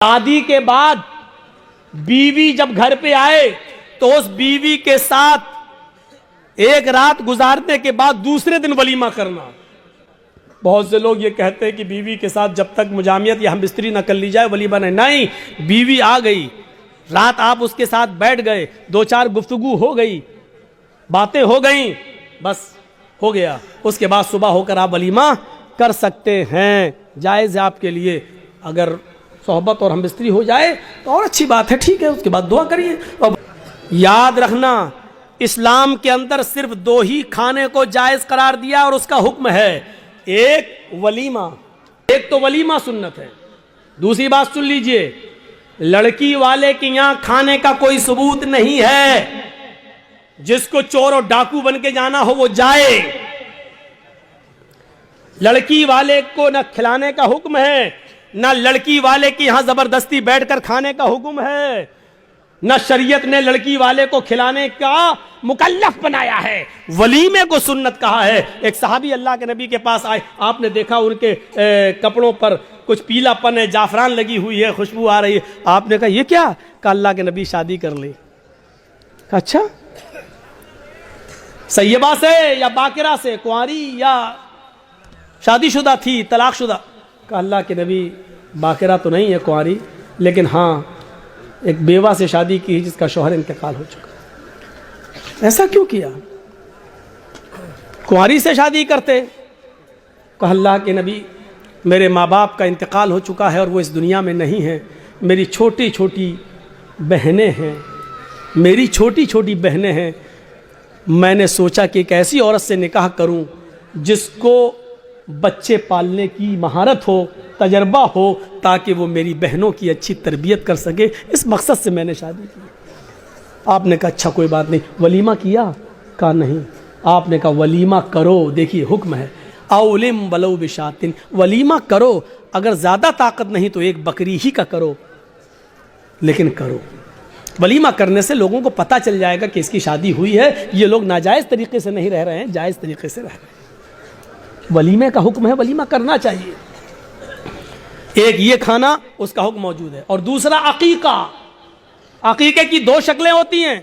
شادی کے بعد بیوی جب گھر پہ آئے تو اس بیوی کے ساتھ ایک رات گزارنے کے بعد دوسرے دن ولیمہ کرنا. بہت سے لوگ یہ کہتے ہیں کہ بیوی کے ساتھ جب تک مجامعت یا ہم بستری نہ کر لی جائے ولیمہ نہیں. بیوی آ گئی، رات آپ اس کے ساتھ بیٹھ گئے، دو چار گفتگو ہو گئی، باتیں ہو گئیں، بس ہو گیا. اس کے بعد صبح ہو کر آپ ولیمہ کر سکتے ہیں، جائز ہے آپ کے لیے. اگر صحبت اور ہم بستری ہو جائے تو اور اچھی بات ہے، ٹھیک ہے، اس کے بعد دعا کریے. اور یاد رکھنا اسلام کے اندر صرف دو ہی کھانے کو جائز قرار دیا اور اس کا حکم ہے، ایک ولیمہ، ایک تو ولیمہ سنت ہے. دوسری بات سن لیجئے، لڑکی والے کے یہاں کھانے کا کوئی ثبوت نہیں ہے. جس کو چور اور ڈاکو بن کے جانا ہو وہ جائے. لڑکی والے کو نہ کھلانے کا حکم ہے، نہ لڑکی والے کی یہاں زبردستی بیٹھ کر کھانے کا حکم ہے، نہ شریعت نے لڑکی والے کو کھلانے کا مکلف بنایا ہے. ولیمے کو سنت کہا ہے. ایک صحابی اللہ کے نبی کے پاس آئے، آپ نے دیکھا ان کے کپڑوں پر کچھ پیلا پن ہے، جعفران لگی ہوئی ہے، خوشبو آ رہی ہے. آپ نے کہا یہ کیا؟ کہا اللہ کے نبی شادی کر لی. کہا اچھا، سیبہ سے یا باکرہ سے، کنواری یا شادی شدہ تھی، طلاق شدہ؟ کہ اللہ کے نبی باکرہ تو نہیں ہے، کنواری، لیکن ہاں ایک بیوہ سے شادی کی جس کا شوہر انتقال ہو چکا. ایسا کیوں کیا؟ کنواری سے شادی کرتے. کہ اللہ کے نبی میرے ماں باپ کا انتقال ہو چکا ہے اور وہ اس دنیا میں نہیں ہیں، میری چھوٹی چھوٹی بہنیں ہیں، میری چھوٹی چھوٹی بہنیں ہیں. میں نے سوچا کہ ایک ایسی عورت سے نکاح کروں جس کو بچے پالنے کی مہارت ہو، تجربہ ہو، تاکہ وہ میری بہنوں کی اچھی تربیت کر سکے. اس مقصد سے میں نے شادی کی. آپ نے کہا اچھا کوئی بات نہیں، ولیمہ کیا؟ کہا نہیں. آپ نے کہا ولیمہ کرو. دیکھیے حکم ہے، اولم ولو بشاتن، ولیمہ کرو. اگر زیادہ طاقت نہیں تو ایک بکری ہی کا کرو، لیکن کرو. ولیمہ کرنے سے لوگوں کو پتہ چل جائے گا کہ اس کی شادی ہوئی ہے، یہ لوگ ناجائز طریقے سے نہیں رہ رہے ہیں، جائز طریقے سے رہ رہے ہیں. ولیمے کا حکم ہے، ولیمہ کرنا چاہیے. ایک یہ کھانا، اس کا حکم موجود ہے. اور دوسرا عقیقہ. عقیقے کی دو شکلیں ہوتی ہیں.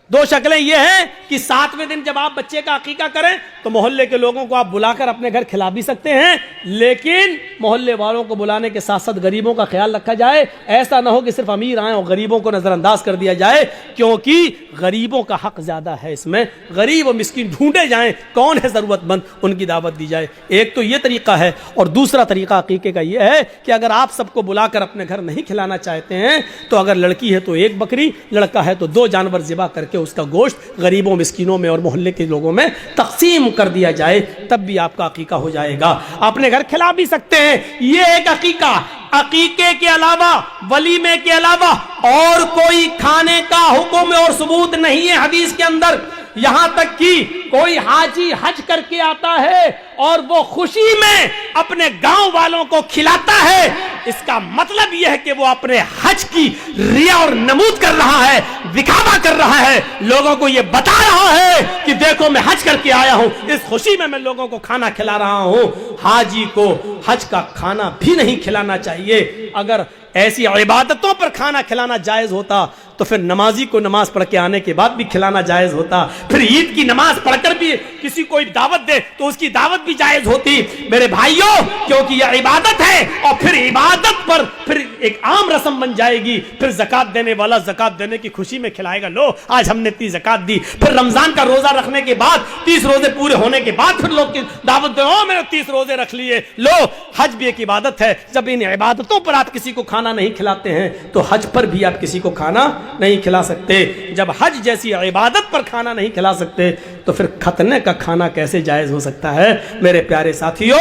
دو شکلیں یہ ہیں کہ 7ویں دن جب آپ بچے کا عقیقہ کریں تو محلے کے لوگوں کو آپ بلا کر اپنے گھر کھلا بھی سکتے ہیں، لیکن محلے والوں کو بلانے کے ساتھ ساتھ غریبوں کا خیال رکھا جائے. ایسا نہ ہو کہ صرف امیر آئیں اور غریبوں کو نظر انداز کر دیا جائے، کیونکہ غریبوں کا حق زیادہ ہے اس میں. غریب و مسکین ڈھونڈے جائیں، کون ہے ضرورت مند، ان کی دعوت دی جائے. ایک تو یہ طریقہ ہے. اور دوسرا طریقہ عقیقے کا یہ ہے کہ اگر آپ سب کو بلا کر اپنے گھر نہیں کھلانا چاہتے ہیں تو اگر لڑکی ہے تو ایک بکری، لڑکا ہے تو 2 جانور ذبح کر کے اس کا گوشت غریبوں مسکینوں میں اور محلے کے لوگوں میں تقسیم کر دیا جائے، تب بھی آپ کا عقیقہ ہو جائے گا. اپنے گھر کھلا بھی سکتے ہیں. یہ ایک عقیقہ. عقیقے کے علاوہ، ولیمے کے علاوہ اور کوئی کھانے کا حکم اور ثبوت نہیں ہے حدیث کے اندر. یہاں تک کہ کوئی حاجی حج کر کے آتا ہے اور وہ خوشی میں اپنے گاؤں والوں کو کھلاتا ہے، اس کا مطلب یہ ہے کہ وہ اپنے حج کی ریا اور نمود کر رہا ہے، دکھاوا کر رہا ہے، لوگوں کو یہ بتا رہا ہے کہ دیکھو میں حج کر کے آیا ہوں، اس خوشی میں لوگوں کو کھانا کھلا رہا ہوں. حاجی کو حج کا کھانا بھی نہیں کھلانا چاہیے. اگر ایسی عبادتوں پر کھانا کھلانا جائز ہوتا تو پھر نمازی کو نماز پڑھ کے آنے کے بعد بھی کھلانا جائز ہوتا. پھر عید کی نماز پڑھ کر بھی کسی کو دعوت دے تو اس کی دعوت بھی جائز ہوتی. میرے بھائیوں، کیونکہ یہ عبادت ہے اور پھر عبادت پر پھر ایک عام رسم بن جائے گی. پھر زکات دینے والا زکات دینے کی خوشی میں کھلائے گا، لو آج ہم نے 30 زکات دی. پھر رمضان کا روزہ رکھنے کے بعد 30 روزے پورے ہونے کے بعد پھر لوگ کی دعوت دے، میں نے 30 روزے رکھ لیے. لو، حج بھی ایک عبادت ہے. جب ان عبادتوں پر آپ کسی کو کھانا نہیں کھلاتے ہیں تو حج پر بھی آپ کسی کو کھانا نہیں کھلا سکتے. جب حج جیسی عبادت پر کھانا نہیں کھلا سکتے تو پھر ختنے کا کھانا کیسے جائز ہو سکتا ہے؟ میرے پیارے ساتھیوں،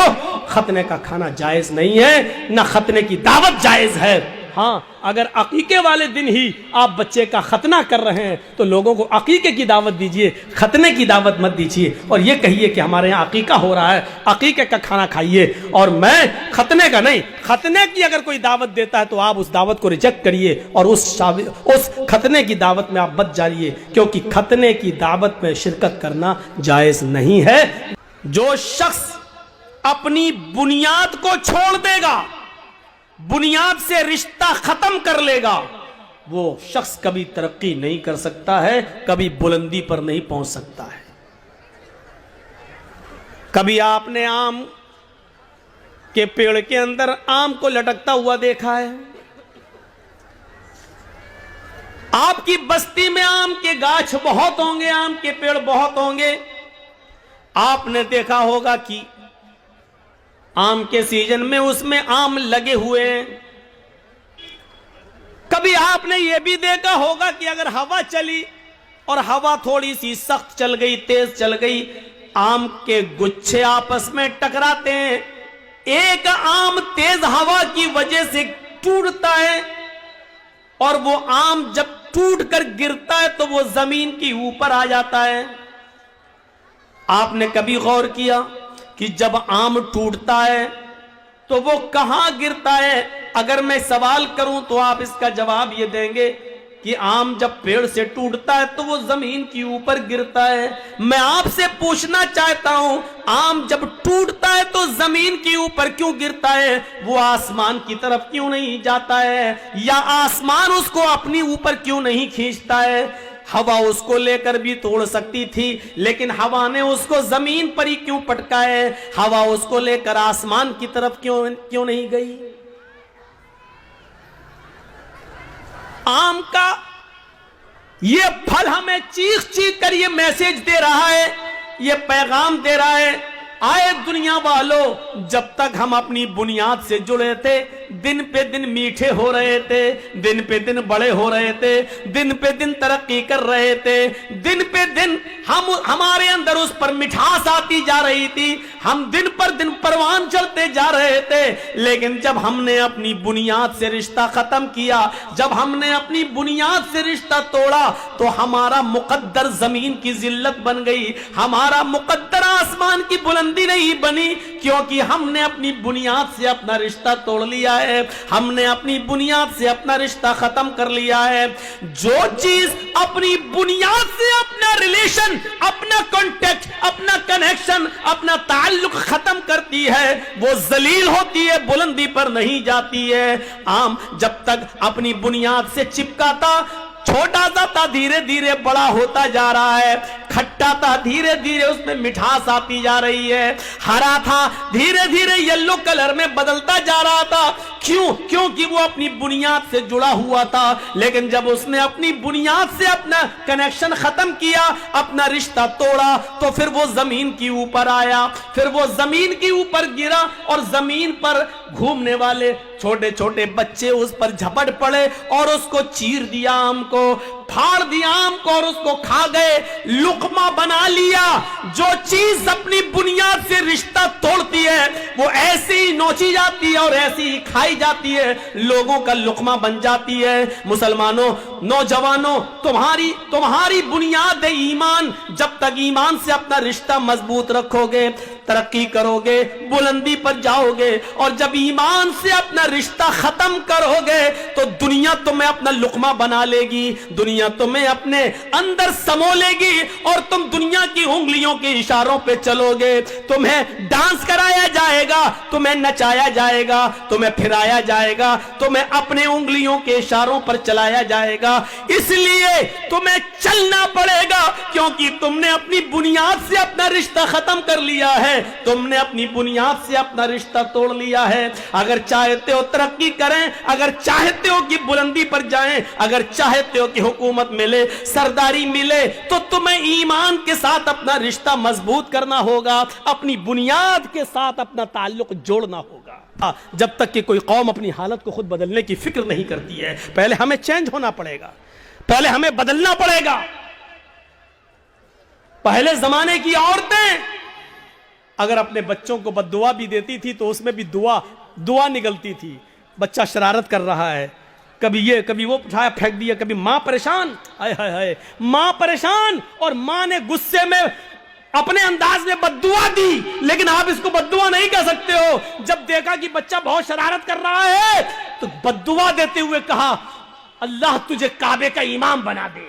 ختنے کا کھانا جائز نہیں ہے، نہ ختنے کی دعوت جائز ہے. ہاں، اگر عقیقے والے دن ہی آپ بچے کا ختنہ کر رہے ہیں تو لوگوں کو عقیقے کی دعوت دیجئے، ختنے کی دعوت مت دیجئے. اور یہ کہیے کہ ہمارے یہاں عقیقہ ہو رہا ہے، عقیقے کا کھانا کھائیے، اور میں ختنے کا نہیں. ختنے کی اگر کوئی دعوت دیتا ہے تو آپ اس دعوت کو ریجیکٹ کریے اور اس ختنے کی دعوت میں آپ مت جائیے، کیونکہ ختنے کی دعوت میں شرکت کرنا جائز نہیں ہے. جو شخص اپنی بنیاد کو چھوڑ دے گا، بنیاد سے رشتہ ختم کر لے گا، وہ شخص کبھی ترقی نہیں کر سکتا ہے، کبھی بلندی پر نہیں پہنچ سکتا ہے۔ کبھی آپ نے آم کے پیڑ کے اندر آم کو لٹکتا ہوا دیکھا ہے؟ آپ کی بستی میں آم کے گاچھ بہت ہوں گے، آم کے پیڑ بہت ہوں گے، آپ نے دیکھا ہوگا کہ آم کے سیزن میں اس میں آم لگے ہوئے ہیں۔ کبھی آپ نے یہ بھی دیکھا ہوگا کہ اگر ہوا چلی اور ہوا تھوڑی سی سخت چل گئی، تیز چل گئی، آم کے گچھے آپس میں ٹکراتے ہیں، ایک آم تیز ہوا کی وجہ سے ٹوٹتا ہے، اور وہ آم جب ٹوٹ کر گرتا ہے تو وہ زمین کی اوپر آ جاتا ہے۔ آپ نے کبھی غور کیا کہ جب آم ٹوٹتا ہے تو وہ کہاں گرتا ہے؟ اگر میں سوال کروں تو آپ اس کا جواب یہ دیں گے کہ آم جب پیڑ سے ٹوٹتا ہے تو وہ زمین کی اوپر گرتا ہے۔ میں آپ سے پوچھنا چاہتا ہوں، آم جب ٹوٹتا ہے تو زمین کی اوپر کیوں گرتا ہے؟ وہ آسمان کی طرف کیوں نہیں جاتا ہے؟ یا آسمان اس کو اپنی اوپر کیوں نہیں کھینچتا ہے؟ ہوا اس کو لے کر بھی توڑ سکتی تھی، لیکن ہوا نے اس کو زمین پر ہی کیوں پٹکا ہے؟ ہوا اس کو لے کر آسمان کی طرف کیوں نہیں گئی؟ آم کا یہ پھل ہمیں چیخ چیخ کر یہ میسج دے رہا ہے، یہ پیغام دے رہا ہے، آئے دنیا والو، جب تک ہم اپنی بنیاد سے جڑے تھے، دن پہ دن میٹھے ہو رہے تھے، دن پہ دن بڑے ہو رہے تھے، دن پہ دن ترقی کر رہے تھے، دن پہ دن ہمارے اندر اس پر مٹھاس آتی جا رہی تھی، ہم دن پر دن پروان چڑھتے جا رہے تھے، لیکن جب ہم نے اپنی بنیاد سے رشتہ ختم کیا، جب ہم نے اپنی بنیاد سے رشتہ توڑا، تو ہمارا مقدر زمین کی ذلت بن گئی، ہمارا مقدر آسمان کی بلندی نہیں بنی، کیونکہ ہم نے اپنی بنیاد سے اپنا رشتہ توڑ لیا ہے، ہم نے اپنی بنیاد سے اپنا رشتہ ختم کر لیا ہے۔ جو چیز اپنی بنیاد سے اپنا ریلیشن، اپنا کانٹیکٹ، اپنا کنیکشن، اپنا تعلق ختم کرتی ہے، وہ ذلیل ہوتی ہے، بلندی پر نہیں جاتی ہے۔ آم جب تک اپنی بنیاد سے چپکا تھا، چھوٹا سا تھا، دھیرے دھیرے بڑا ہوتا جا رہا ہے، کھٹا تھا، دھیرے دھیرے اس میں مٹھاس آتی جا رہی ہے، ہرا تھا، دھیرے دھیرے یلو کلر میں بدلتا جا رہا تھا۔ کیونکہ وہ اپنی بنیاد سے جڑا ہوا تھا، لیکن جب اس نے اپنی بنیاد سے اپنا کنیکشن ختم کیا، اپنا رشتہ توڑا، تو پھر وہ زمین کی اوپر آیا، پھر وہ زمین کی اوپر گرا، اور زمین پر گھومنے والے چھوٹے چھوٹے بچے اس پر جھپٹ پڑے اور اس کو چیر دیا، آم کو پھاڑ دیا، آم کو، اور اس کو کھا گئے، لقمہ بنا لیا۔ جو چیز اپنی بنیاد سے رشتہ توڑتی ہے وہ ایسی ہی نوچی جاتی ہے اور ایسی ہی کھائی جاتی ہے، لوگوں کا لقمہ بن جاتی ہے۔ مسلمانوں، نوجوانوں، تمہاری بنیاد ایمان، جب تک ایمان سے اپنا رشتہ مضبوط رکھو گے، ترقی کرو گے، بلندی پر جاؤ گے، اور جب ایمان سے اپنا رشتہ ختم کرو گے تو دنیا تمہیں اپنا لقمہ بنا لے گی، دنیا تمہیں اپنے اندر سمو لے گی، اور تم دنیا کی انگلیوں کے اشاروں پہ چلو گے، تمہیں ڈانس کرایا جائے گا، تمہیں نچایا جائے گا، تمہیں پھرایا جائے گا، تمہیں اپنے انگلیوں کے اشاروں پر چلایا جائے گا۔ اس لیے تمہیں چلنا پڑے گا، کیونکہ تم نے اپنی بنیاد سے اپنا رشتہ ختم کر لیا ہے، تم نے اپنی بنیاد سے اپنا رشتہ توڑ لیا ہے۔ اگر چاہتے ہو ترقی کریں، اگر چاہتے ہو کہ بلندی پر جائیں، اگر چاہتے ہو کہ حکومت ملے، سرداری ملے، تو تمہیں ایمان کے ساتھ اپنا رشتہ مضبوط کرنا ہوگا، اپنی بنیاد کے ساتھ اپنا تعلق جوڑنا ہوگا۔ جب تک کہ کوئی قوم اپنی حالت کو خود بدلنے کی فکر نہیں کرتی ہے، پہلے ہمیں چینج ہونا پڑے گا، پہلے ہمیں بدلنا پڑے گا۔ پہلے زمانے کی عورتیں اگر اپنے بچوں کو بد دعا بھی دیتی تھی تو اس میں بھی دعا نکلتی تھی۔ بچہ شرارت کر رہا ہے، کبھی یہ کبھی وہ اٹھایا پھینک دیا، کبھی ماں پریشان، ہائے ہائے ہائے، ماں پریشان، اور ماں نے غصے میں اپنے انداز میں بد دعا دی، لیکن آپ اس کو بد دعا نہیں کہہ سکتے ہو۔ جب دیکھا کہ بچہ بہت شرارت کر رہا ہے تو بد دعا دیتے ہوئے کہا، اللہ تجھے کعبے کا امام بنا دے۔